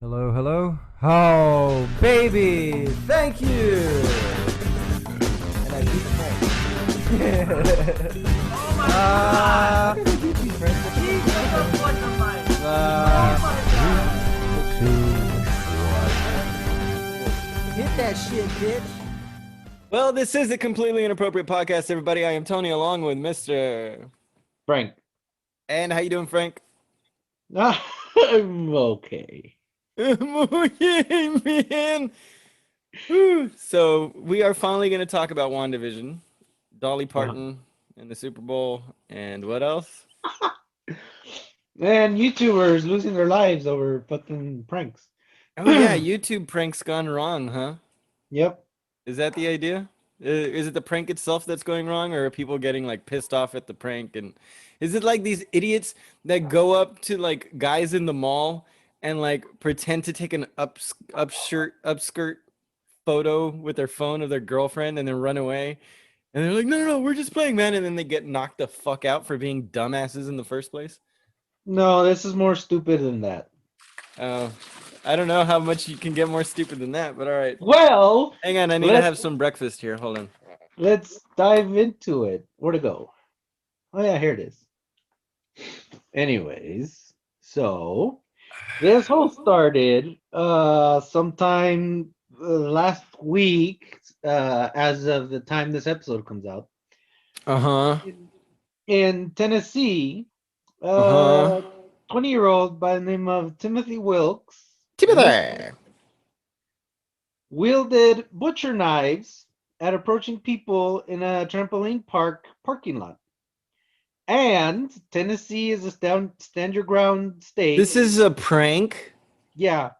Hello, hello. Oh, baby, thank you. And I beat Frank. Oh my god! He just won the fight. Oh my god! Hit that shit, bitch. Well, this is a completely inappropriate podcast, everybody. I am Tony, along with Mr. Frank. And how you doing, Frank? I'm okay. Okay, man. Whew. So we are finally going to talk about Wandavision, Dolly Parton, and the Super Bowl, and what else? And YouTubers losing their lives over fucking pranks. Oh yeah, YouTube pranks gone wrong, huh? Yep. Is that the idea? Is it the prank itself that's going wrong, or are people getting like pissed off at the prank? And is it like these idiots that go up to like guys in the mall and like pretend to take an upskirt photo with their phone of their girlfriend and then run away? And they're like, no, we're just playing, man. And then they get knocked the fuck out for being dumbasses in the first place. No, this is more stupid than that. I don't know how much you can get more stupid than that, but all right. Well, Hang on, I need to have some breakfast here. Hold on. let's dive into it. Where to go? Oh yeah, here it is. Anyways, so this whole started sometime last week, as of the time this episode comes out. Uh-huh. In Tennessee, Uh-huh. 20-year-old by the name of Timothy Wilkes Timothy. wielded butcher knives at approaching people in a trampoline park parking lot. And Tennessee is a stand your ground state. This is a prank. Yeah.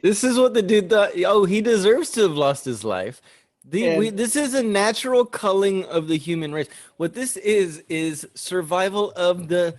This is what the dude thought. Oh, he deserves to have lost his life. This is a natural culling of the human race. What this is survival of the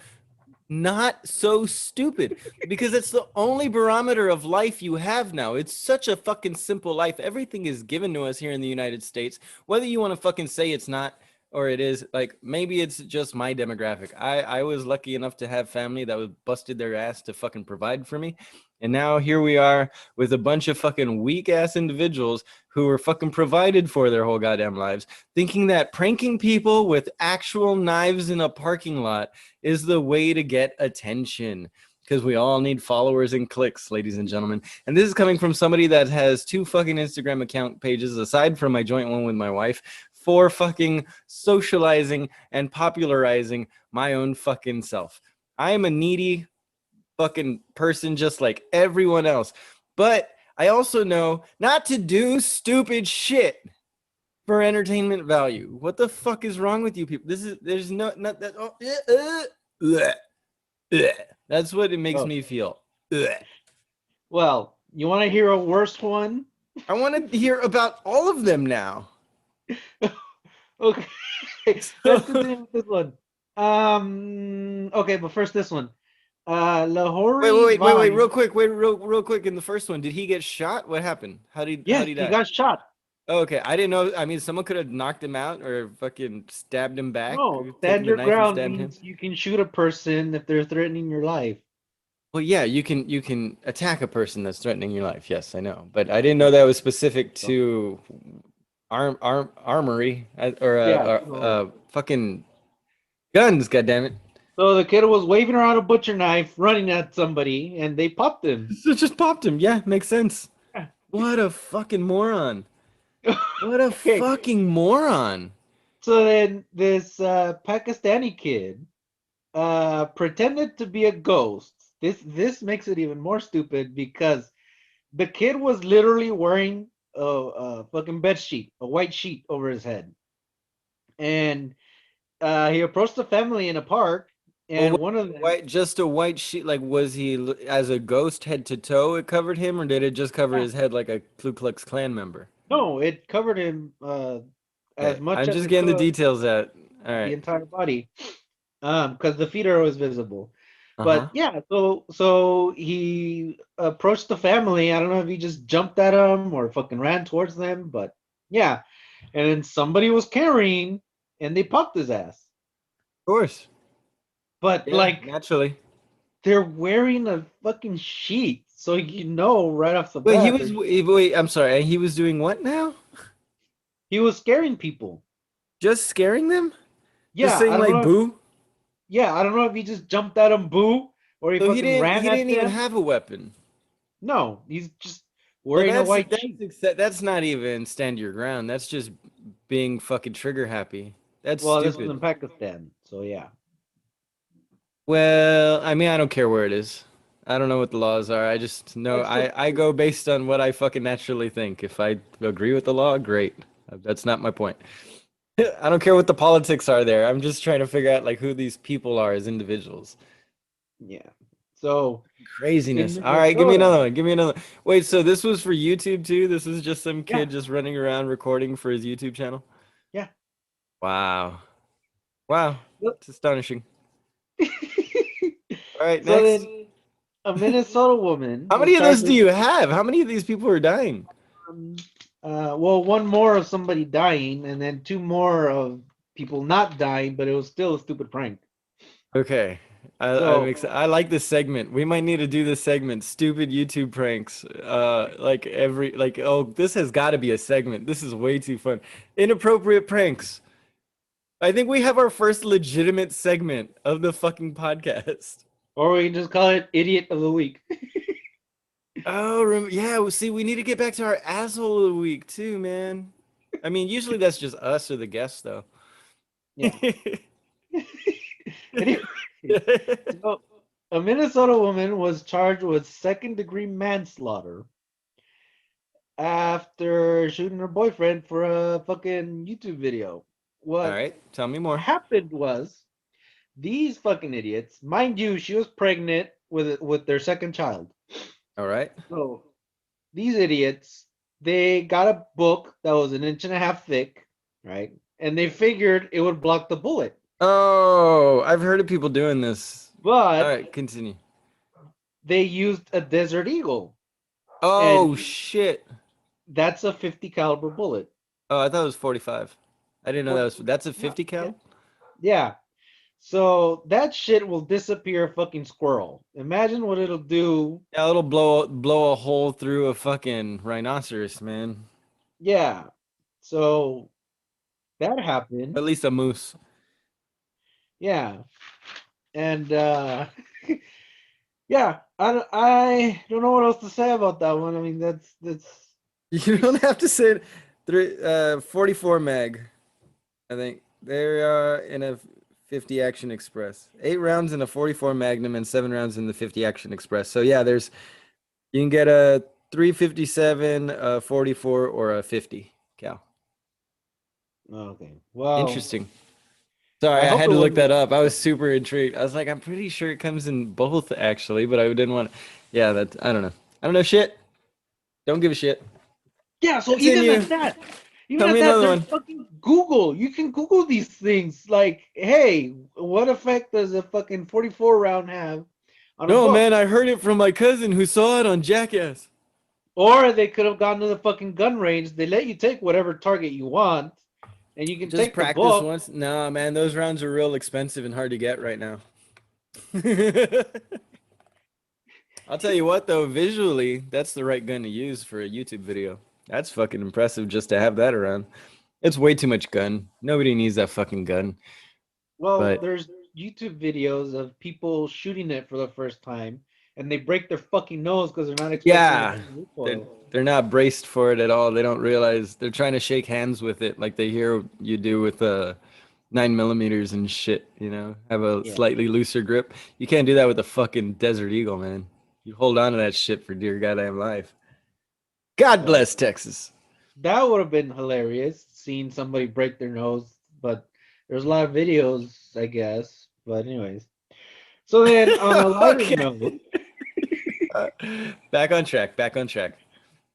not so stupid, because it's the only barometer of life you have now. It's such a fucking simple life. Everything is given to us here in the United States, whether you want to fucking say it's not or it is. Like, maybe it's just my demographic. I was lucky enough to have family that was busted their ass to fucking provide for me. And now here we are with a bunch of fucking weak ass individuals who were fucking provided for their whole goddamn lives, thinking that pranking people with actual knives in a parking lot is the way to get attention. Because we all need followers and clicks, ladies and gentlemen. And this is coming from somebody that has 2 fucking Instagram account pages, aside from my joint one with my wife, for fucking socializing and popularizing my own fucking self. I am a needy fucking person just like everyone else. But I also know not to do stupid shit for entertainment value. What the fuck is wrong with you people? There's not that. That's what it makes me feel. Well, you want to hear a worse one? I want to hear about all of them now. Okay. Let's continue with this one. Okay, but first this one. Lahore. Wait, real quick. In the first one, did he get shot? What happened? How did he die? He got shot. Oh, okay, I didn't know. I mean, someone could have knocked him out or fucking stabbed him back. No, stand your ground means you can shoot a person if they're threatening your life. Well, yeah, you can attack a person that's threatening your life. Yes, I know, but I didn't know that was specific to armory or fucking guns. God damn it! So the kid was waving around a butcher knife, running at somebody, and they popped him. So just popped him. Yeah, makes sense. What a fucking moron! What a fucking moron! So then this Pakistani kid pretended to be a ghost. This makes it even more stupid because the kid was literally wearing a fucking bed sheet, a white sheet over his head, and he approached the family in a park. And one of them, just a white sheet. Like, was he as a ghost head to toe? It covered him, or did it just cover his head like a Ku Klux Klan member? No, it covered him as much. I'm as just it getting the could, details out. All right, the entire body, because the feet are always visible. But yeah, so he approached the family. I don't know if he just jumped at them or fucking ran towards them, but yeah. And then somebody was carrying, and they popped his ass. Of course. But Yeah, like naturally, they're wearing a fucking sheet. so you know right off the Wait, bat. wait, I'm sorry. He was doing what now? He was scaring people. Just scaring them? Just Yeah, I saying don't like know. boo? Yeah, I don't know if he just jumped at him, boo, or he So fucking ran he at didn't even them. have a weapon. No, he's just Well, wearing a white sheet. that's not even stand your ground. That's just being fucking trigger happy. That's Well, this was in stupid. Pakistan, so yeah. Well, I mean, I don't care where it is. I don't know what the laws are. I just know That's just I go based on what I fucking naturally think. If I agree with the law, great. That's not my point. I don't care what the politics are there. I'm just trying to figure out like who these people are as individuals. yeah. So in Craziness. All right, give me Minnesota, another one. Give me another. Wait, so this was for YouTube too? This is just some yeah, kid just running around recording for his YouTube channel? yeah. Wow. Wow. Yep. It's astonishing. All right, So next. then a Minnesota woman How was many of charged those do with you have? How many of these people are dying? um, well, one more of somebody dying, and then two more of people not dying, but it was still a stupid prank. Okay. So, I like this segment. We might need to do this segment. Stupid YouTube pranks. Like oh, this has got to be a segment. This is way too fun. Inappropriate pranks. I think we have our first legitimate segment of the fucking podcast. or we can just call it Idiot of the Week. Oh, yeah. See, we need to get back to our asshole of the week too, man. I mean, usually that's just us or the guests, though. Yeah. Anyway, so a Minnesota woman was charged with second-degree manslaughter after shooting her boyfriend for a fucking YouTube video. All What right, tell me more. happened was these fucking idiots, mind you, she was pregnant with their second child. All right. So these idiots, they got a book that was an inch and a half thick, right? And they figured it would block the bullet. Oh, I've heard of people doing this. All But right, continue. they used a Desert Eagle. Oh And shit. that's a 50 caliber bullet. Oh, I thought it was 45. I didn't know that's a 50 cal? Yeah. So that shit will disappear a fucking squirrel. Imagine what it'll do. Yeah, it'll blow a hole through a fucking rhinoceros, man. Yeah. So that happened. At least a moose. Yeah. And yeah, I don't know what else to say about that one. I mean, that's You don't have to say it. 44 mag. I think they are in a 50 Action Express. 8 rounds in a 44 Magnum and 7 rounds in the 50 Action Express. So yeah, you can get a 357, a 44, or a 50 cal. okay. Well, Interesting. Sorry, I hope had it to look that wasn't- up. I was super intrigued. I was like, I'm pretty sure it comes in both actually, but I didn't want to. Yeah, I don't know. I don't know shit. Don't give a shit. Yeah, so Continue. even at that, Tell me another there's one. fucking Google. You can Google these things. Like, hey, what effect does a fucking 44 round have on a No, book? man, I heard it from my cousin who saw it on Jackass. Or they could have gone to the fucking gun range. They let you take whatever target you want, and you can Just take the practice book. once. No, man, those rounds are real expensive and hard to get right now. I'll tell you what, though, visually, that's the right gun to use for a YouTube video. That's fucking impressive just to have that around. It's way too much gun. Nobody needs that fucking gun. Well, But there's YouTube videos of people shooting it for the first time, and they break their fucking nose because they're not expecting yeah, the recoil. they're not braced for it at all. They don't realize they're trying to shake hands with it like they hear you do with 9mm and shit, have a Yeah. slightly looser grip. You can't do that with a fucking Desert Eagle, man. You hold on to that shit for dear goddamn life. God bless Texas. That would have been hilarious, seeing somebody break their nose, but there's a lot of videos, I guess. But anyways. So then on a lighter Okay. note, Back on track, back on track.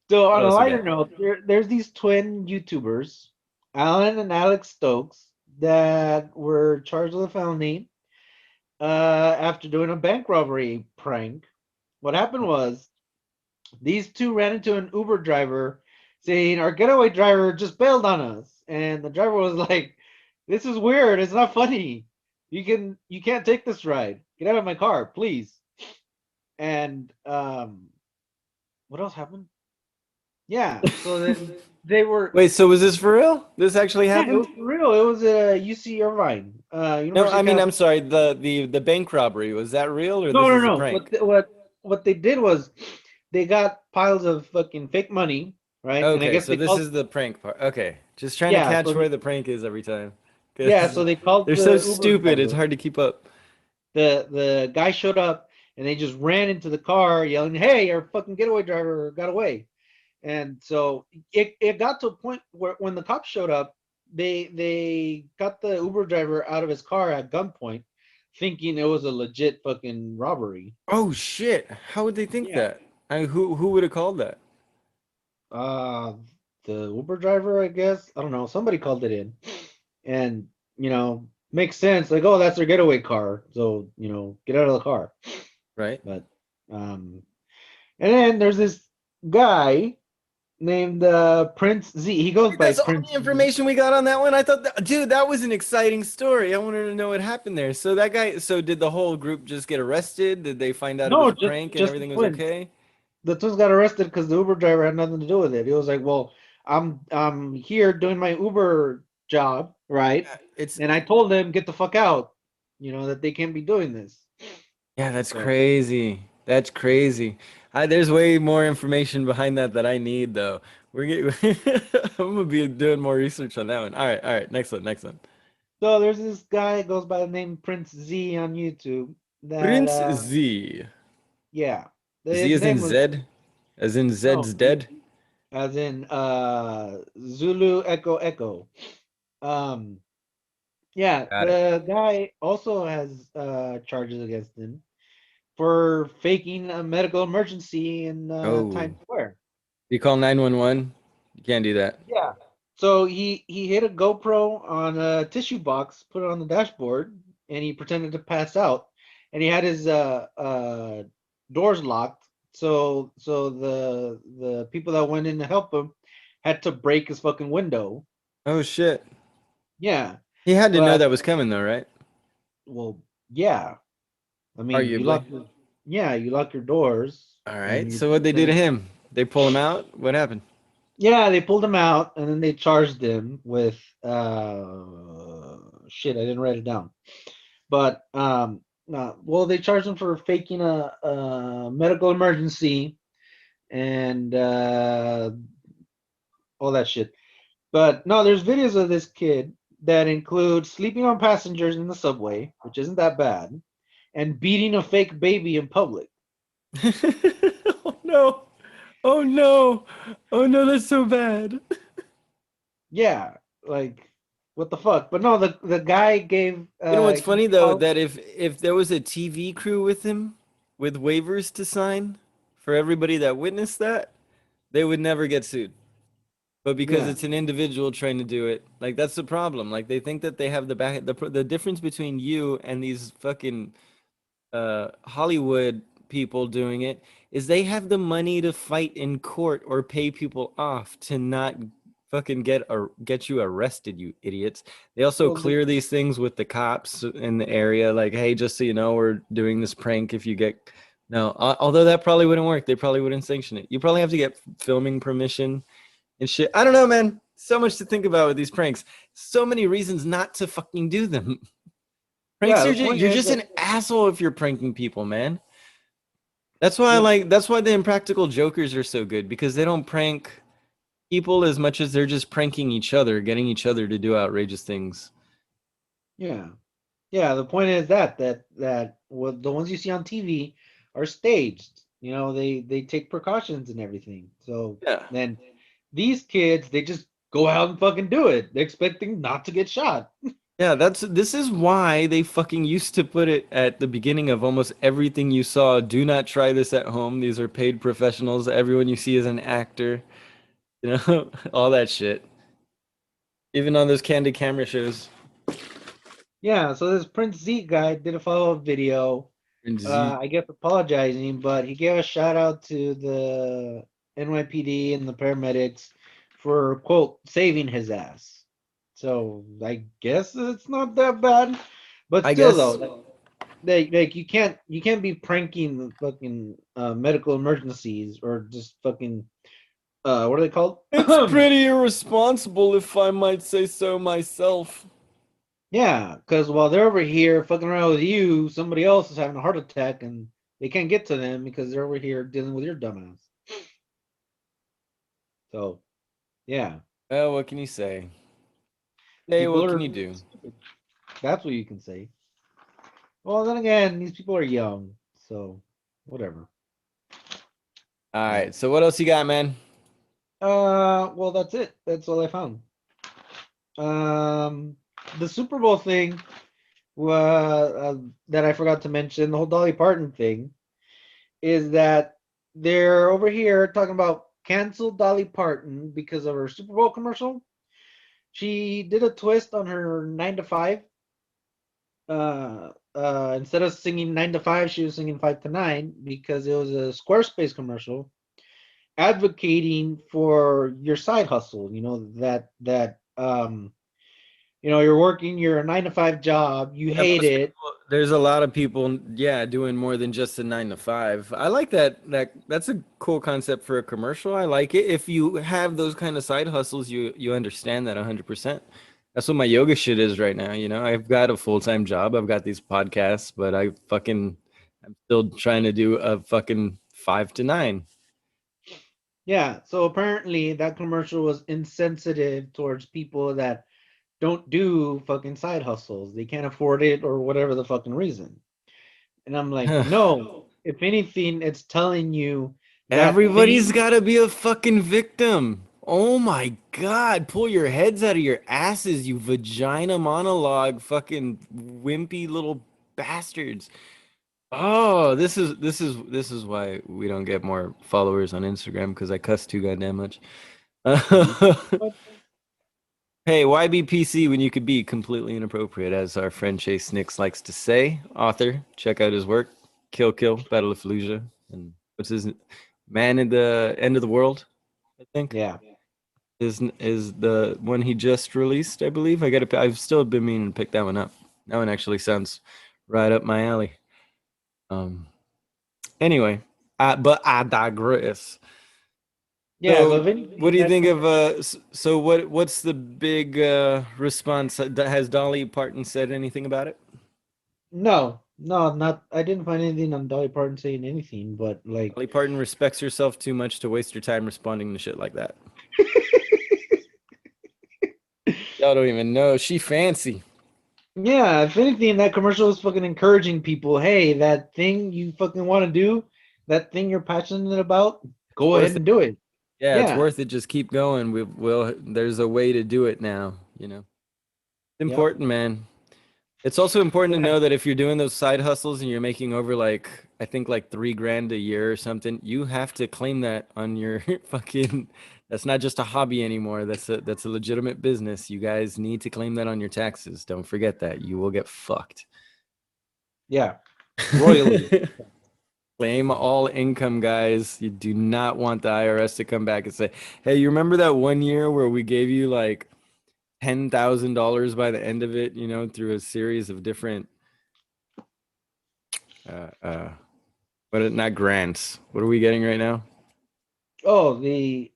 so on What a else we lighter got? note, there's these twin YouTubers, Alan and Alex Stokes, that were charged with a felony after doing a bank robbery prank. What happened was these two ran into an Uber driver saying our getaway driver just bailed on us. And the driver was like, this is weird. It's not funny. You can't take this ride. Get out of my car, please. And what else happened? Yeah. So then they were. Wait, so was this for real? This actually Yeah, it was happened? for real. It was UC Irvine, No, University I of mean, I'm California. sorry. The bank robbery, was that real or No, this no, is a no. prank? What they did was they got piles of fucking fake money, right? And I Okay, guess so they this called. is the prank part. Okay, just trying to Yeah. catch So where the prank is every time. yeah. 'Cause So they called they're so the Uber stupid, it's driver. hard to keep up. The guy showed up and they just ran into the car yelling, "Hey, our fucking getaway driver got away!" And so it got to a point where when the cops showed up, they got the Uber driver out of his car at gunpoint, thinking it was a legit fucking robbery. Oh shit! How would they think Yeah. that? Who would have called that? Uh, the Uber driver, I guess. I don't know. Somebody called it in, and makes sense. Like, oh, that's their getaway car, so get out of the car. Right? But um, and then there's this guy named Prince Z. He goes by That's all Prince the Z. information we got on that one. I thought, dude, that was an exciting story. I wanted to know what happened there. So that guy, so did the whole group just get arrested? Did they find out it was No, a prank and just the everything was twins. okay? The twins got arrested because the Uber driver had nothing to do with it. He was like, "Well, I'm here doing my Uber job, right?" Yeah, it's And I told them, "Get the fuck out," that they can't be doing this. yeah, that's So crazy. That's crazy. There's way more information behind that that I need though. We're getting, I'm gonna be doing more research on that one. All right. Next one, next one. so there's this guy goes by the name Prince Z on YouTube. That Prince Z. yeah, Z his as in name was Zed, as in no Zed's dead. as in Zulu Echo Echo. Um, yeah, Got it. the guy also has charges against him for faking a medical emergency in Oh, Times Square. you call 911? You can't do that. Yeah. So he hit a GoPro on a tissue box, put it on the dashboard, and he pretended to pass out. And he had his doors locked. So the people that went in to help him had to break his fucking window. Oh shit. Yeah. He had to know But that was coming though, right? well, yeah. I mean, Arguably. you lock your doors All and right. you So what'd they do to then him? They pull him out? What happened? yeah, they pulled him out and then they charged him with shit, I didn't write it down. But well, they charged him for faking a medical emergency and all that shit. But no, there's videos of this kid that include sleeping on passengers in the subway, which isn't that bad, and beating a fake baby in public. Oh no. Oh no. Oh no, that's so bad. Yeah, like what the fuck? But no, the guy gave You know what's he funny though, called that if there was a TV crew with him with waivers to sign for everybody that witnessed that, they would never get sued. But because yeah it's an individual trying to do it, like that's the problem. Like they think that they have the difference between you and these fucking Hollywood people doing it is they have the money to fight in court or pay people off to not fucking get you arrested, you idiots. They also well the, clear these things with the cops in the area, like, hey, just so you know, we're doing this prank. If you get no, although that probably wouldn't work, they probably wouldn't sanction it. You probably have to get filming permission and shit. I don't know, man. So much to think about with these pranks. So many reasons not to fucking do them. yeah the Prankster, point you're is just that an asshole if you're pranking people, man. That's why I like. That's why the Impractical Jokers are so good because they don't prank people as much as they're just pranking each other, getting each other to do outrageous things. yeah yeah the point is that what the ones you see on TV are staged. They take precautions and everything. So Yeah. then these kids they just go out and fucking do it. They're expecting not to get shot. Yeah, this is why they fucking used to put it at the beginning of almost everything you saw. Do not try this at home. These are paid professionals. Everyone you see is an actor. You know, all that shit. Even on those candid camera shows. Yeah, so this Prince Z guy did a follow-up video, And Z. I guess apologizing, but he gave a shout out to the NYPD and the paramedics for quote saving his ass. So I guess it's not that bad, but I still guess though, like you can't be pranking the fucking medical emergencies or just fucking what are they called? It's pretty irresponsible, if I might say so myself. Yeah, because while they're over here fucking around with you, somebody else is having a heart attack and they can't get to them because they're over here dealing with your dumbass. So, yeah. Well, what can you say? Hey, People what can are you do? stupid. That's what you can say. Well, then again, these people are young, so whatever. All right, so what else you got, man? Well, that's it. That's all I found. The Super Bowl thing, that I forgot to mention, the whole Dolly Parton thing, is that they're over here talking about cancel Dolly Parton because of her Super Bowl commercial. She did a twist on her 9 to 5. Instead of singing 9 to 5, she was singing 5 to 9 because it was a Squarespace commercial advocating for your side hustle. You know that you're working your 9 to 5 job, you Yeah, hate it. there's a lot of people, yeah, doing more than just a 9 to 5. I like that. That's a cool concept for a commercial. I like it. If you have those kind of side hustles, you understand that 100%. That's what my yoga shit is right now. You know, I've got a full-time job. I've got these podcasts, but I'm still trying to do a fucking 5 to 9. Yeah, so apparently that commercial was insensitive towards people that don't do fucking side hustles. They can't afford it or whatever the fucking reason. And I'm like, no. If anything, it's telling you that Everybody's thing. got to be a fucking victim. Oh my God. Pull your heads out of your asses, you vagina monologue, fucking wimpy little bastards. Oh, this is why we don't get more followers on Instagram, because I cuss too goddamn much. Hey, why be PC when you could be completely inappropriate, as our friend Chase Nix likes to say. Author, check out his work. Kill, Battle of Fallujah, and what's his Man in the End of the World, I think. Yeah. Is the one he just released, I believe. I've still been meaning to pick that one up. That one actually sounds right up my alley. Anyway, but I digress. Yeah, So, so if anything, what do you that think of so what's the big response? Has Dolly Parton said anything about it? no, not. I didn't find anything on Dolly Parton saying anything, but like, Dolly Parton respects herself too much to waste her time responding to shit like that. Y'all don't even know. She fancy. yeah, if anything, that commercial is fucking encouraging people. Hey, that thing you fucking want to do, that thing you're passionate about, go ahead Worth and it. do it. Yeah, it's Yeah. worth it. Just keep going. There's a way to do it now, you know. It's Yep. important, man. It's also important to know that if you're doing those side hustles and you're making over I think like $3,000 a year or something, you have to claim that on your fucking. That's not just a hobby anymore. That's a legitimate business. You guys need to claim that on your taxes. Don't forget that. You will get fucked. Yeah. Royally. Claim all income, guys. You do not want the IRS to come back and say, "Hey, you remember that one year where we gave you like $10,000 by the end of it, you know, through a series of different not grants. What are we getting right now? Oh, the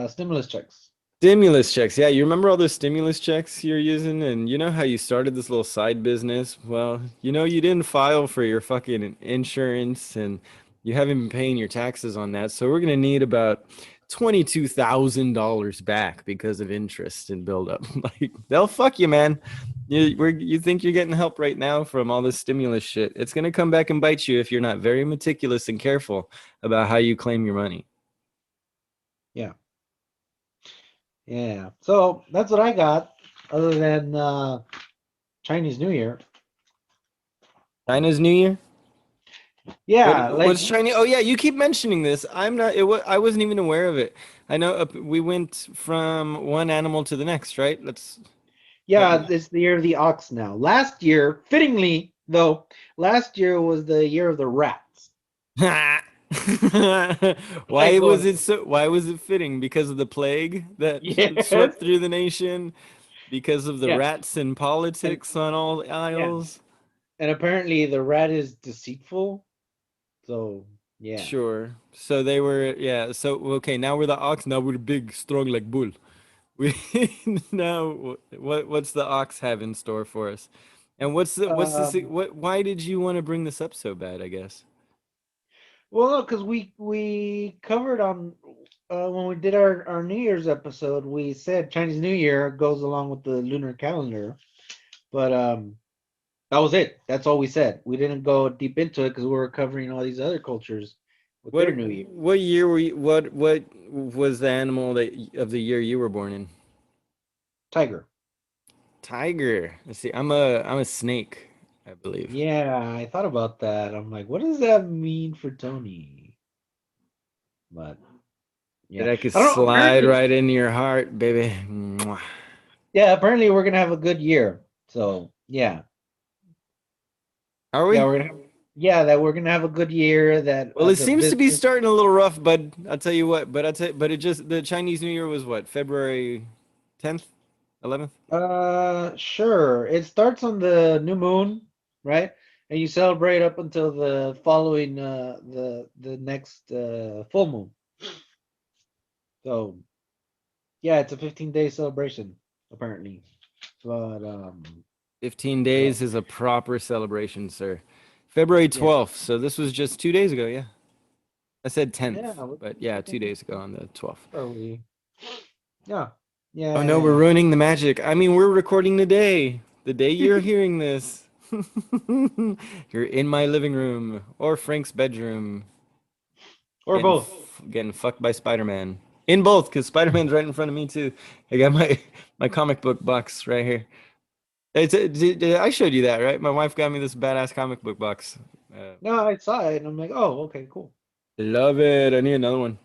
stimulus checks. Stimulus checks. Yeah, you remember all those stimulus checks you're using, and you know how you started this little side business? Well, you know, you didn't file for your fucking insurance and you haven't been paying your taxes on that. So we're gonna need about $22,000 back because of interest and buildup. Like, they'll fuck you, man. You think you're getting help right now from all this stimulus shit. It's gonna come back and bite you if you're not very meticulous and careful about how you claim your money. Yeah. Yeah. So that's what I got, other than Chinese New Year. China's New Year? Yeah, What's Chinese? Oh yeah, you keep mentioning this. I'm not. I wasn't even aware of it. I know we went from one animal to the next, right? yeah, it's the year of the ox now. Last year, fittingly though, last year was the year of the rats. Why was it so? Why was it fitting? Because of the plague that Yes. swept through the nation. Because of the Yeah. rats in politics on all aisles. And apparently the rat is deceitful. So yeah. Sure. So they were, yeah. So okay, now we're the ox. Now we're big, strong like bull. We now what's the ox have in store for us? And what? Why did you want to bring this up so bad? I guess. Well, because we covered on when we did our New Year's episode, we said Chinese New Year goes along with the lunar calendar, but that was it. That's all we said. We didn't go deep into it because we were covering all these other cultures with their New Year. What year were you? What was the animal that of the year you were born in? Tiger. Tiger. Let's see. I'm a snake, I believe. Yeah, I thought about that. I'm like, what does that mean for Tony? But That yeah, I could I don't know. slide right into your heart, baby. Mwah. Yeah, apparently we're gonna have a good year. So yeah, Are yeah, we? we're gonna have a good year. That Well, it the seems to be business. starting a little rough, bud. I'll tell you what. But it just the Chinese New Year was what, February 10th, 11th? Sure. It starts on the new moon, right? And you celebrate up until the following the next full moon. So yeah, it's a 15-day celebration apparently. But 15 so days is a proper celebration, sir. February yeah, 12th. So this was just 2 days ago, yeah. I said 10th, yeah, but yeah, 2 days ago on the 12th. early. Yeah, Oh no, we're yeah. ruining the magic. I mean, we're recording today, the day you're hearing this. You're in my living room or Frank's bedroom, Or both. getting fucked by Spider-Man. In both, because Spider-Man's right in front of me too. I got my comic book box right here. I showed you that, right? My wife got me this badass comic book box. No, I saw it and I'm like, oh, okay, cool. Love it. I need another one.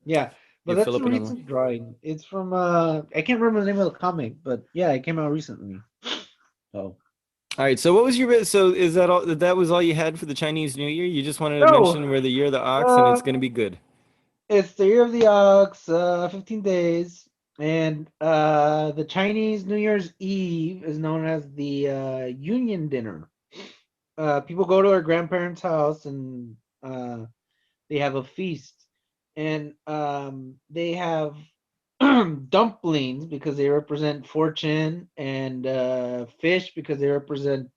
Yeah, but Give that's a Philip another one. recent drawing. It's from I can't remember the name of the comic, but yeah, it came out recently. So All right. So what was your so is that all that was all you had for the Chinese New Year? You just wanted to no, mention we're the year of the ox and uh, it's gonna be good. it's the year of the ox, 15 days, and the Chinese New Year's Eve is known as the Union Dinner. People go to their grandparents' house and they have a feast, and they have dumplings because they represent fortune, and fish because they represent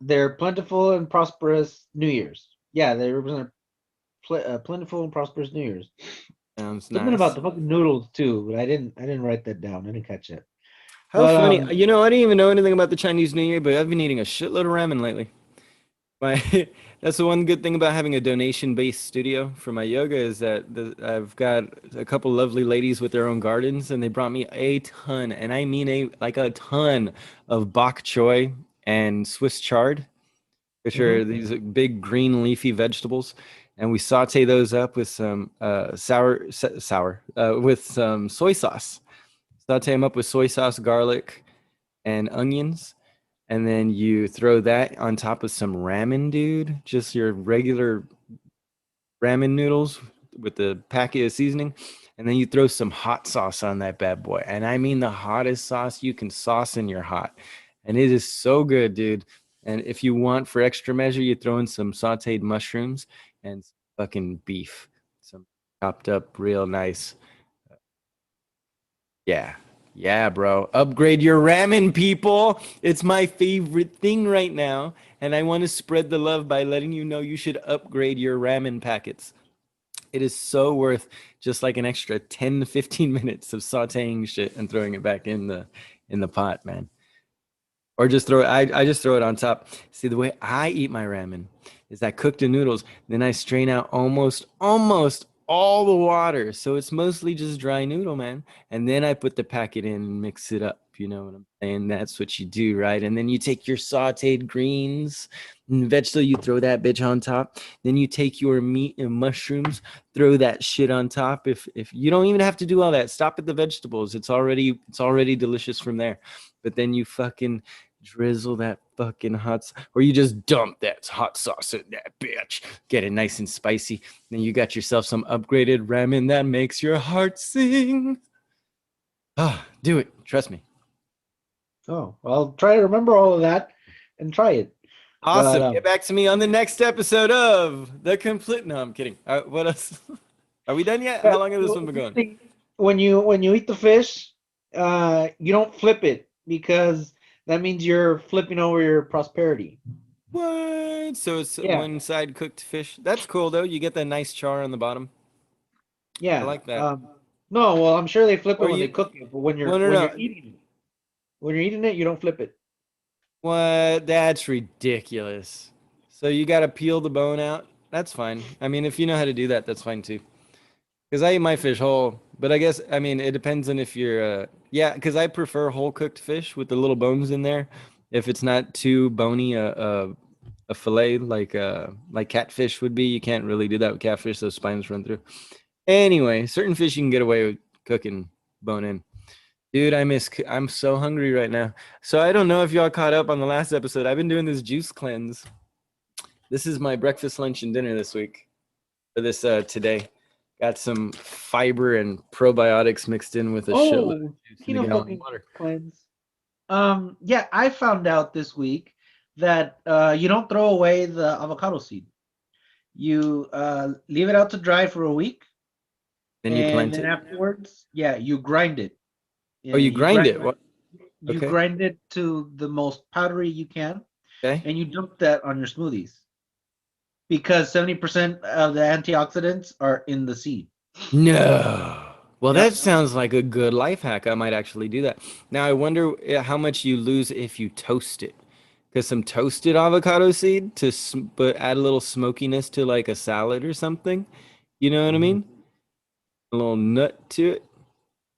their plentiful and prosperous New Year's. Yeah, they represent plentiful and prosperous New Year's. Sounds Something about nice. the fucking noodles too, but I didn't write that down. I didn't catch it. How But funny. You know, I didn't even know anything about the Chinese New Year, but I've been eating a shitload of ramen lately. My that's the one good thing about having a donation-based studio for my yoga is that I've got a couple lovely ladies with their own gardens, and they brought me a ton, and I mean a ton of bok choy and Swiss chard, which are mhm. these big green leafy vegetables, and we saute those up with some sour with some soy sauce. Saute them up with soy sauce, garlic, and onions, and then you throw that on top of some ramen, dude. Just your regular ramen noodles with the packet of seasoning, and then you throw some hot sauce on that bad boy. And I mean the hottest sauce you can sauce in your hot, and it is so good, dude. And if you want for extra measure, you throw in some sautéed mushrooms and fucking beef, some chopped up real nice. Yeah. Yeah, bro. Upgrade your ramen, people. It's my favorite thing right now. And I want to spread the love by letting you know you should upgrade your ramen packets. It is so worth just like an extra 10 to 15 minutes of sauteing shit and throwing it back in the pot, man. Or just throw it. I just throw it on top. See, the way I eat my ramen is I cook the noodles, then I strain out almost all the water. So it's mostly just dry noodle, man. And then I put the packet in and mix it up. You know what I'm saying? That's what you do, right? And then you take your sauteed greens and vegetable, you throw that bitch on top. Then you take your meat and mushrooms, throw that shit on top. If you don't even have to do all that, stop at the vegetables. It's already delicious from there. But then you fucking drizzle that fucking or you just dump that hot sauce in that bitch. Get it nice and spicy. Then you got yourself some upgraded ramen that makes your heart sing. Ah, do it. Trust me. Oh, well, I'll try to remember all of that. and try it. Awesome. But, Get back to me on the next episode of The Complete. No, I'm kidding. What else? Are we done yet? How long has this one been going? when you eat the fish, you don't flip it because that means you're flipping over your prosperity. What? So it's Yeah. one side cooked fish. That's cool though. You get that nice char on the bottom. Yeah. I like that. No, well, I'm sure they flip it Or when you- they cook it, but when you're Well, no, when no. you're eating it, you don't flip it. What? That's ridiculous. So you got to peel the bone out. That's fine. I mean, if you know how to do that, that's fine too. Because I eat my fish whole, but I guess I mean it depends on if you're yeah. Because I prefer whole cooked fish with the little bones in there. If it's not too bony, a fillet like catfish would be. You can't really do that with catfish; those spines run through. Anyway, certain fish you can get away with cooking bone in. Dude, I'm so hungry right now. So I don't know if y'all caught up on the last episode. I've been doing this juice cleanse. This is my breakfast, lunch, and dinner this week. For this today, got some fiber and probiotics mixed in with a shitload of juice and a gallon of water. Cleanse. Yeah, I found out this week that you don't throw away the avocado seed. You leave it out to dry for a week. Then you plant then it. afterwards, yeah, you grind it. Oh, you grind it? What? You Okay. grind it to the most powdery you can, Okay. and you dump that on your smoothies because 70% of the antioxidants are in the seed. No. Well, Yep. that sounds like a good life hack. I might actually do that. Now, I wonder how much you lose if you toast it. Because some toasted avocado seed but add a little smokiness to like a salad or something. You know what I mean? A little nut to it.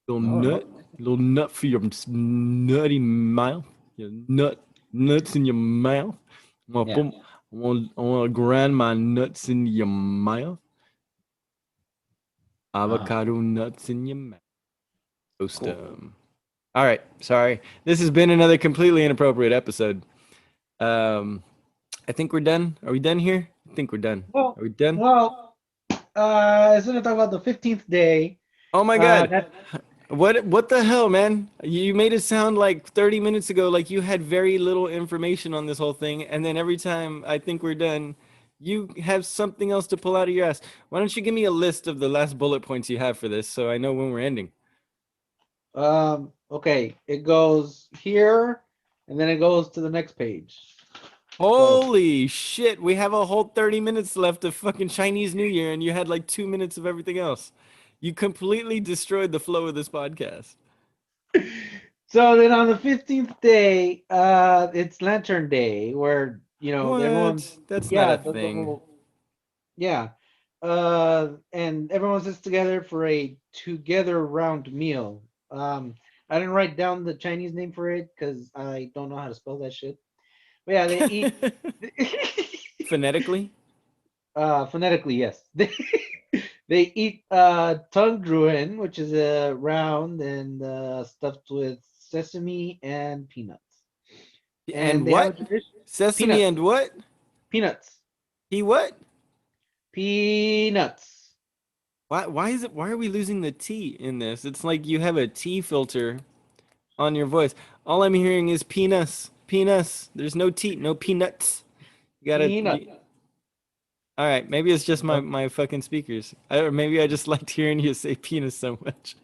Little nut for your nutty mouth. Your nuts in your mouth. I want to grind my nuts in your mouth. Avocado nuts in your mouth. Toast them. All right. Sorry. This has been another completely inappropriate episode. I think we're done. Are we done here? I think we're done. Well, Are we done? Well, I was going to talk about the 15th day. Oh my God. What the hell, man? You made it sound like 30 minutes ago like you had very little information on this whole thing, and then every time I think we're done, you have something else to pull out of your ass. Why don't you give me a list of the last bullet points you have for this so I know when we're ending? Okay, it goes here, and then it goes to the next page. Holy shit, we have a whole 30 minutes left of fucking Chinese New Year, and you had like 2 minutes of everything else. You completely destroyed the flow of this podcast. So then on the 15th day, it's Lantern Day, where, everyone's... That's not a thing. And everyone sits together for a together round meal. I didn't write down the Chinese name for it because I don't know how to spell that shit. But yeah, they eat... Phonetically? Phonetically, yes. They eat tongue druin, which is a round and stuffed with sesame and peanuts. And what? Sesame peanuts. And what? Peanuts. What? Peanuts. Why are we losing the T in this? It's like you have a T filter on your voice. All I'm hearing is peanuts. Peanuts. There's no T, no peanuts. You gotta. Peanuts. All right, maybe it's just my fucking speakers. Or maybe I just liked hearing you say penis so much.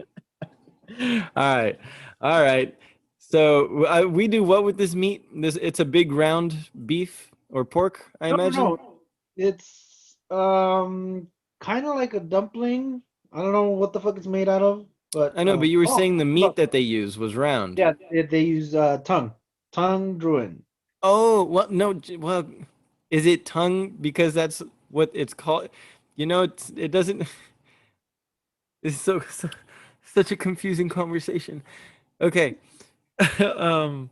All right. So we do what with this meat? It's a big round beef or pork, I imagine. No. It's kind of like a dumpling. I don't know what the fuck it's made out of, but I know. But you were saying the meat that they use was round. Yeah, they use tongue druin. Oh well, no. Well, is it tongue because that's what it's called? It doesn't. It's such a confusing conversation. Okay. So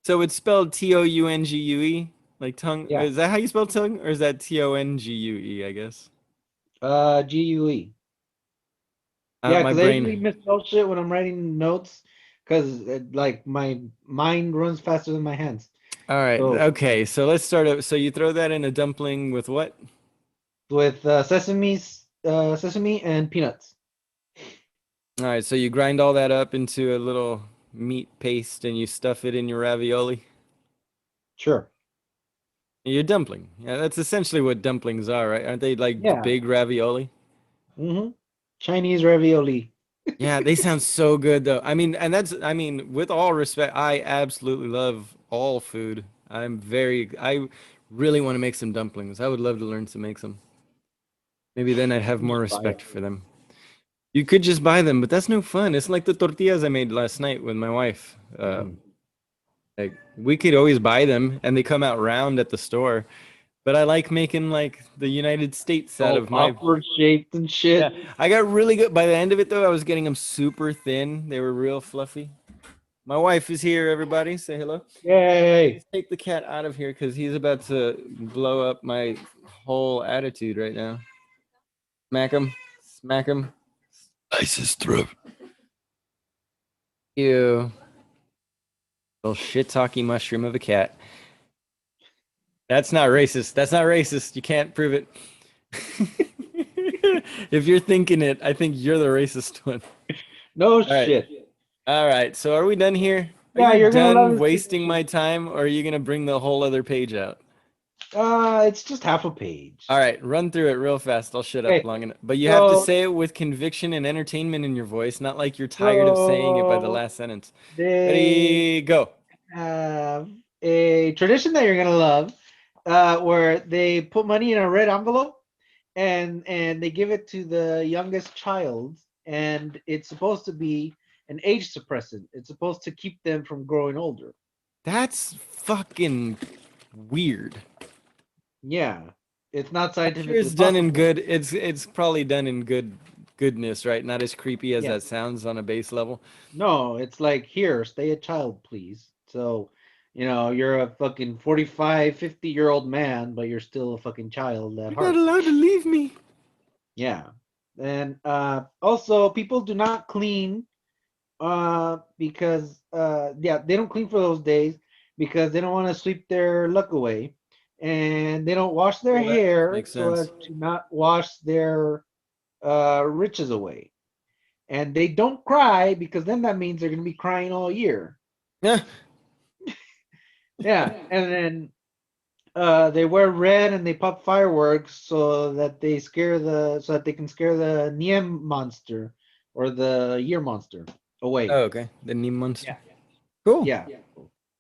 it's spelled Toungue, like tongue. Yeah. Is that how you spell tongue, or is that Tongue? I guess. GUE. Yeah, because I usually misspell shit when I'm writing notes, because like my mind runs faster than my hands. All right. Okay. So let's start up. So you throw that in a dumpling with what? With sesame and peanuts. All right. So you grind all that up into a little meat paste and you stuff it in your ravioli. Sure. Your dumpling. Yeah, that's essentially what dumplings are, right? Aren't they like Yeah. big ravioli? Mm-hmm. Chinese ravioli. Yeah, they sound so good though. I mean, and that's, I mean, with all respect, I absolutely love all food. I really want to make some dumplings. I would love to learn to make some. Maybe then I'd have more Just buy respect it. for them. You could just buy them, but that's no fun. It's like the tortillas I made last night with my wife. Mhm. Like we could always buy them and they come out round at the store. But I like making like the United States out All of my. awkward shaped and shit. Yeah, I got really good. By the end of it, though, I was getting them super thin. They were real fluffy. My wife is here, everybody. Say hello. Yay. Let's take the cat out of here because he's about to blow up my whole attitude right now. Smack him. Smack him. Slice his throat. Ew. Little shit-talky mushroom of a cat. That's not racist. That's not racist. You can't prove it. If you're thinking it, I think you're the racist one. No right. shit. All right. So are we done here? Are Yeah, you you're gonna love done this wasting my time, or are you gonna bring the whole other page out? It's just half a page. All right, run through it real fast. I'll shut up Okay, long enough. But you have to so say it with conviction and entertainment in your voice, not like you're tired of saying it by the last sentence. they Ready, go. have a tradition that you're gonna love, where they put money in a red envelope and they give it to the youngest child, and it's supposed to be an age suppressant. It's supposed to keep them from growing older. That's fucking weird. Yeah, it's not I'm sure scientifically it's done in possible. good. It's probably done in goodness, right? Not as creepy as Yeah. that sounds on a base level. No, it's like, here, stay a child, please. So, you're a fucking 45, 50-year-old man, but you're still a fucking child at You're not heart. allowed to leave me. Yeah. And also, people do not clean, because yeah, they don't clean for those days because they don't want to sweep their luck away, and they don't wash their Well, that hair makes so as sense. to not wash their riches away. And they don't cry because then that means they're going to be crying all year. Yeah. Yeah, and then they wear red and they pop fireworks so that so that they can scare the Niem monster or the year monster away. Oh, okay. The Neem monster. Yeah. Cool. Yeah,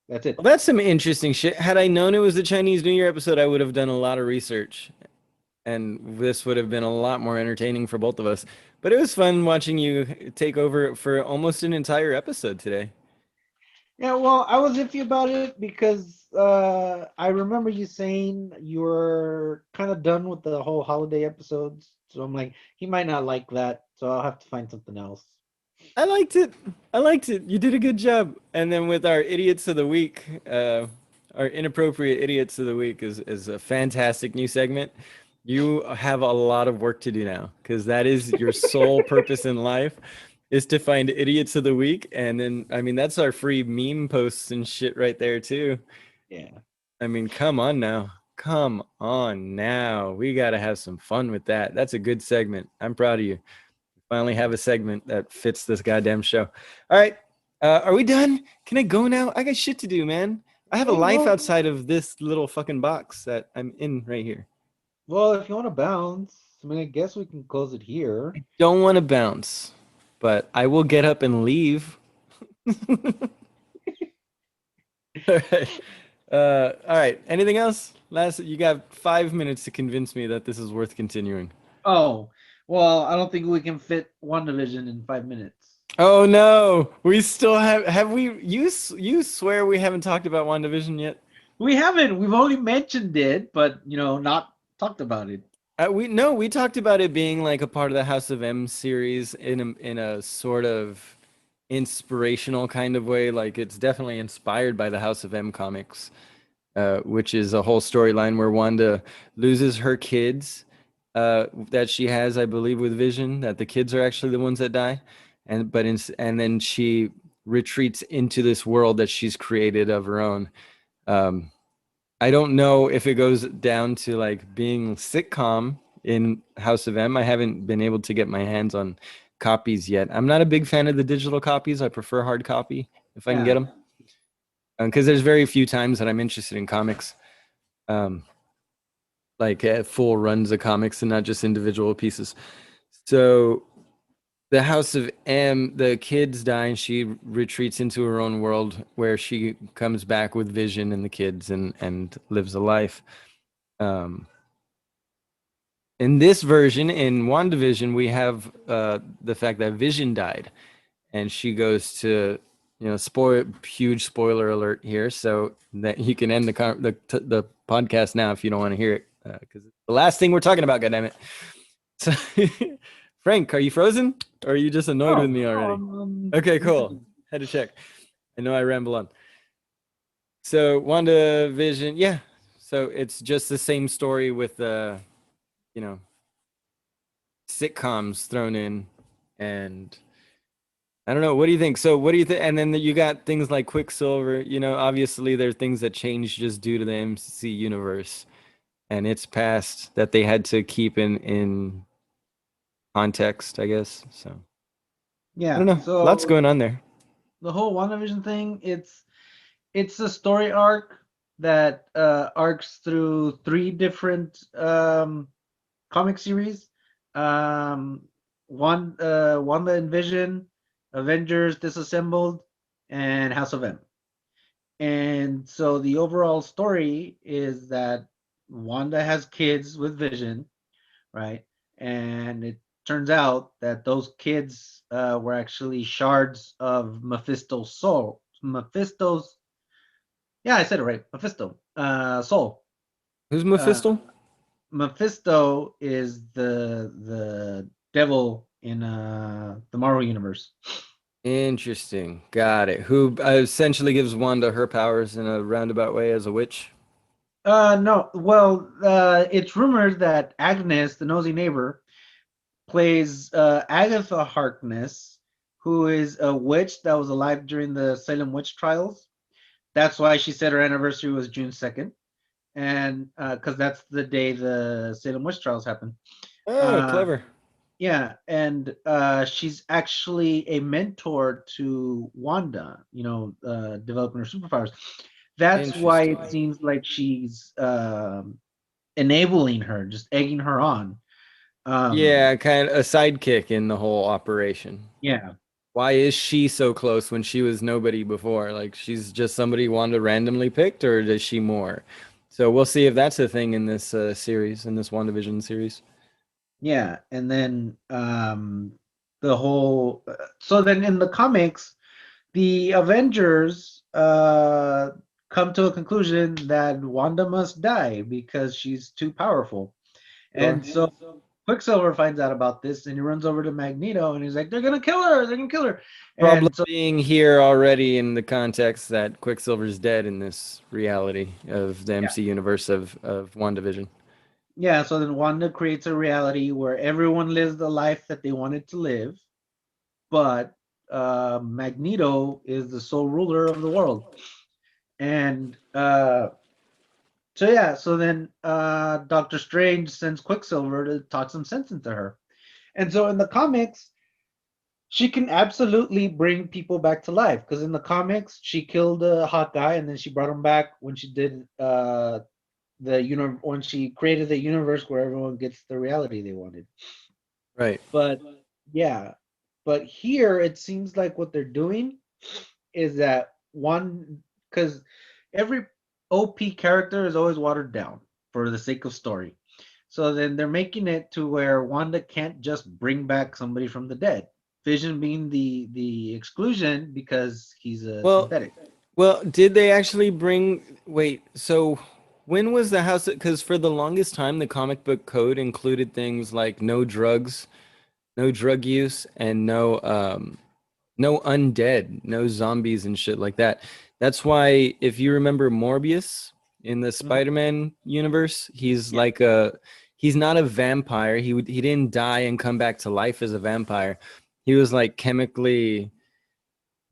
that's it. Well, that's some interesting shit. Had I known it was the Chinese New Year episode, I would have done a lot of research, and this would have been a lot more entertaining for both of us. But it was fun watching you take over for almost an entire episode today. Yeah, well, I was iffy about it because I remember you saying you were kind of done with the whole holiday episodes. So I'm like, he might not like that, so I'll have to find something else. I liked it. I liked it. You did a good job. And then with our idiots of the week, our inappropriate idiots of the week is a fantastic new segment. You have a lot of work to do now because that is your sole purpose in life is to find idiots of the week. And then, I mean, that's our free meme posts and shit right there too. Yeah. I mean, come on now. Come on now. We got to have some fun with that. That's a good segment. I'm proud of you. Finally have a segment that fits this goddamn show. All right. Are we done? Can I go now? I got shit to do, man. I have a life outside of this little fucking box that I'm in right here. Well, if you want to bounce, I mean, I guess we can close it here. Don't want to bounce, but I will get up and leave. All right. All right. Anything else? You got 5 minutes to convince me that this is worth continuing. Oh, well, I don't think we can fit WandaVision in 5 minutes. Oh no, we still have we you swear we haven't talked about WandaVision yet? We haven't. We've only mentioned it, but not talked about it. We talked about it being like a part of the House of M series in a sort of inspirational kind of way. Like it's definitely inspired by the House of M comics, which is a whole storyline where Wanda loses her kids that she has, I believe, with Vision. That the kids are actually the ones that die, and then she retreats into this world that she's created of her own. I don't know if it goes down to like being sitcom in House of M. I haven't been able to get my hands on copies yet. I'm not a big fan of the digital copies. I prefer hard copy if I can get them. because there's very few times that I'm interested in comics, like full runs of comics and not just individual pieces. So the House of M, the kids die and she retreats into her own world where she comes back with Vision and the kids and lives a life. In this version, in WandaVision, we have the fact that Vision died, and she goes to, huge spoiler alert here, so that you can end the podcast now if you don't want to hear it, because it's the last thing we're talking about. Goddammit! So, Frank, are you frozen, or are you just annoyed with me already? Okay, cool. Had to check. I know I ramble on. So WandaVision, yeah. So it's just the same story with sitcoms thrown in, and I don't know. What do you think? So what do you think? And then you got things like Quicksilver. Obviously there are things that change just due to the MC universe and its past that they had to keep in context, I guess. So Yeah. I don't know. So Lots going on there. the whole WandaVision thing, it's a story arc that arcs through 3 different comic series. Wanda and Vision, Avengers Disassembled, and House of M. And so the overall story is that Wanda has kids with Vision, right? And it turns out that those kids were actually shards of Mephisto's soul. Yeah, I said it right. Mephisto, soul. Who's Mephisto? Mephisto is the devil in the Marvel universe. Interesting. Got it. Who essentially gives Wanda her powers in a roundabout way as a witch? No. Well, it's rumored that Agnes, the nosy neighbor, plays Agatha Harkness, who is a witch that was alive during the Salem witch trials. That's why she said her anniversary was June 2nd. And because that's the day the Salem witch trials happened. Oh, clever. Yeah, and she's actually a mentor to Wanda, developing her superpowers. That's why it seems like she's enabling her, just egging her on. Yeah, kind of a sidekick in the whole operation. Yeah. Why is she so close when she was nobody before? Like, she's just somebody Wanda randomly picked, or is she more? So we'll see if that's a thing in this series, in this WandaVision series. Yeah, and then the whole so then in the comics, the Avengers come to a conclusion that Wanda must die because she's too powerful. And so Quicksilver finds out about this and he runs over to Magneto and he's like, they're gonna kill her, they're gonna kill her. Problem And so being here already in the context that Quicksilver's dead in this reality of the MC universe of WandaVision. yeah, so then Wanda creates a reality where everyone lives the life that they wanted to live, but Magneto is the sole ruler of the world. And so then Doctor Strange sends Quicksilver to talk some sense into her. And so in the comics, she can absolutely bring people back to life, because in the comics, she killed a Hawkeye and then she brought him back when she did when she created the universe where everyone gets the reality they wanted. Right. But here it seems like what they're doing is that because every OP character is always watered down for the sake of story. So then they're making it to where Wanda can't just bring back somebody from the dead. Vision being the exclusion because he's a synthetic. Well, did they actually so when was the house? Because for the longest time, the comic book code included things like no drugs, no drug use, and no undead, no zombies and shit like that. That's why, if you remember Morbius in the Spider-Man universe, he's he's not a vampire. He didn't die and come back to life as a vampire. He was like chemically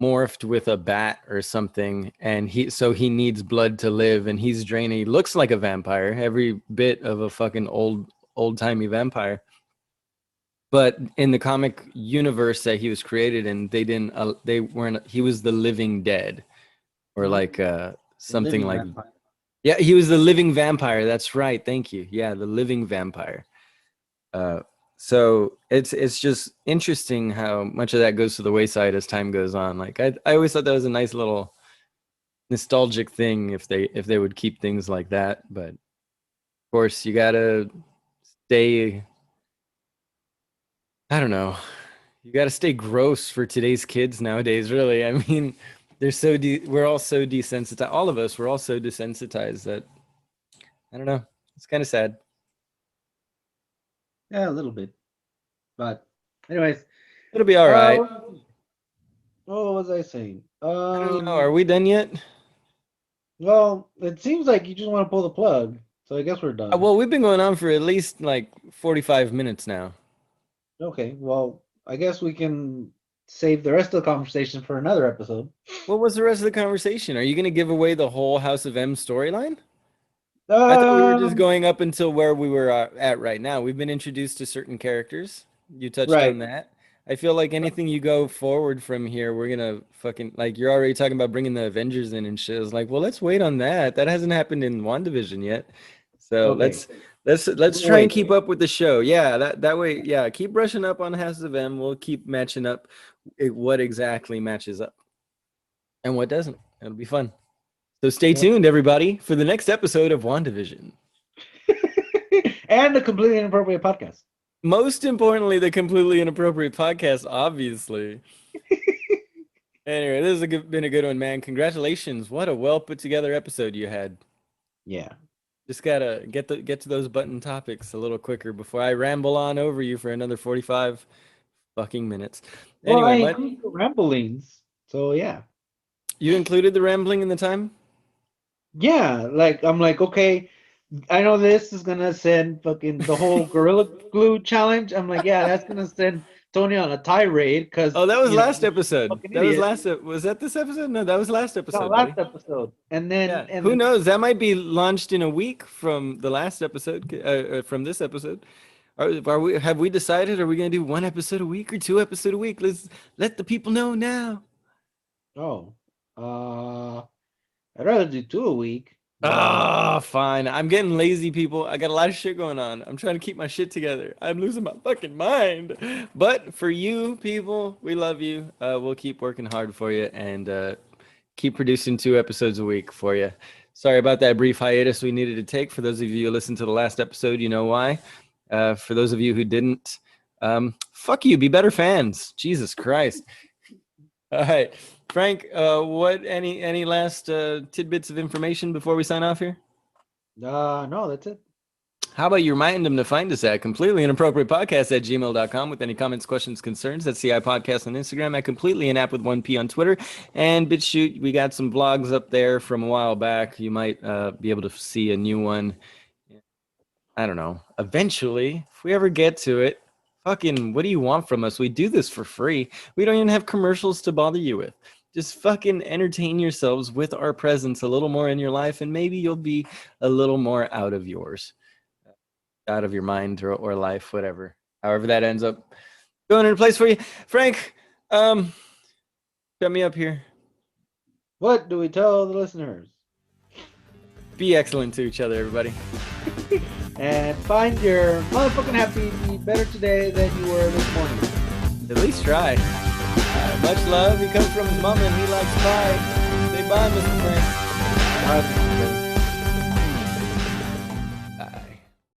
morphed with a bat or something, and he needs blood to live, and he's draining. He looks like a vampire, every bit of a fucking old-timey vampire. But in the comic universe that he was created in, he was the living dead. or like something Living like. vampire. Yeah, he was the living vampire. That's right. Thank you. Yeah, the living vampire. So it's just interesting how much of that goes to the wayside as time goes on. Like I always thought that was a nice little nostalgic thing if they would keep things like that. But of course, you gotta stay. I don't know. You gotta stay gross for today's kids nowadays. Really, I mean, they're so we're all so desensitized. All of us, we're all so desensitized that I don't know. It's kind of sad. Yeah, a little bit. But anyways, It'll be all right. what was I saying? I don't know. Are we done yet? Well, it seems like you just want to pull the plug, so I guess we're done. Well, we've been going on for at least like 45 minutes now. Okay, well, I guess we can save the rest of the conversation for another episode. What was the rest of the conversation? Are you going to give away the whole House of M storyline? I thought we were just going up until where we were at right now. We've been introduced to certain characters. You touched on that. I feel like anything you go forward from here, we're gonna fucking like. You're already talking about bringing the Avengers in and shit. I was like, well, let's wait on that. That hasn't happened in WandaVision yet. So let's try and keep up with the show. Yeah, that way. Yeah, keep brushing up on House of M. We'll keep matching up what exactly matches up and what doesn't. It'll be fun. So stay tuned, everybody, for the next episode of WandaVision. And the Completely Inappropriate Podcast. Most importantly, the Completely Inappropriate Podcast, obviously. Anyway, this has been a good one, man. Congratulations. What a well put together episode you had. Yeah. Just gotta get to those button topics a little quicker before I ramble on over you for another 45 fucking minutes. Well, Anyway, I include the ramblings, so yeah. You included the rambling in the time? Yeah, like I'm like, okay, I know this is gonna send fucking the whole Gorilla Glue challenge. I'm like, yeah, that's gonna send Tony on a tirade because. Oh, that was last episode. That was Was that this episode? No, that was last episode. No, last episode. And then, yeah. Who knows? That might be launched in a week from the last episode. From this episode. Have we decided? Are we gonna do one episode a week or 2 episodes a week? Let's let the people know now. Oh, I'd rather do 2 a week. Fine. I'm getting lazy, people. I got a lot of shit going on. I'm trying to keep my shit together. I'm losing my fucking mind. But for you people, we love you. We'll keep working hard for you and keep producing 2 episodes a week for you. Sorry about that brief hiatus we needed to take. For those of you who listened to the last episode, you know why. For those of you who didn't, fuck you. Be better fans. Jesus Christ. All right. Frank, what any last tidbits of information before we sign off here? No, that's it. How about you remind them to find us at completelyinappropriatepodcast@gmail.com with any comments, questions, concerns. That's CI Podcast on Instagram, at Completely an App with 1P on Twitter, and BitChute. We got some vlogs up there from a while back. You might be able to see a new one. I don't know. Eventually, if we ever get to it. Fucking, what do you want from us? We do this for free. We don't even have commercials to bother you with. Just fucking entertain yourselves with our presence a little more in your life, and maybe you'll be a little more out of your mind or life, whatever. However that ends up going into place for you. Frank, shut me up here. What do we tell the listeners? Be excellent to each other, everybody. And find your motherfucking happy better today than you were this morning. At least try. Much love. He comes from his mama and he likes pie. Say bye, Mr. Frank. Bye.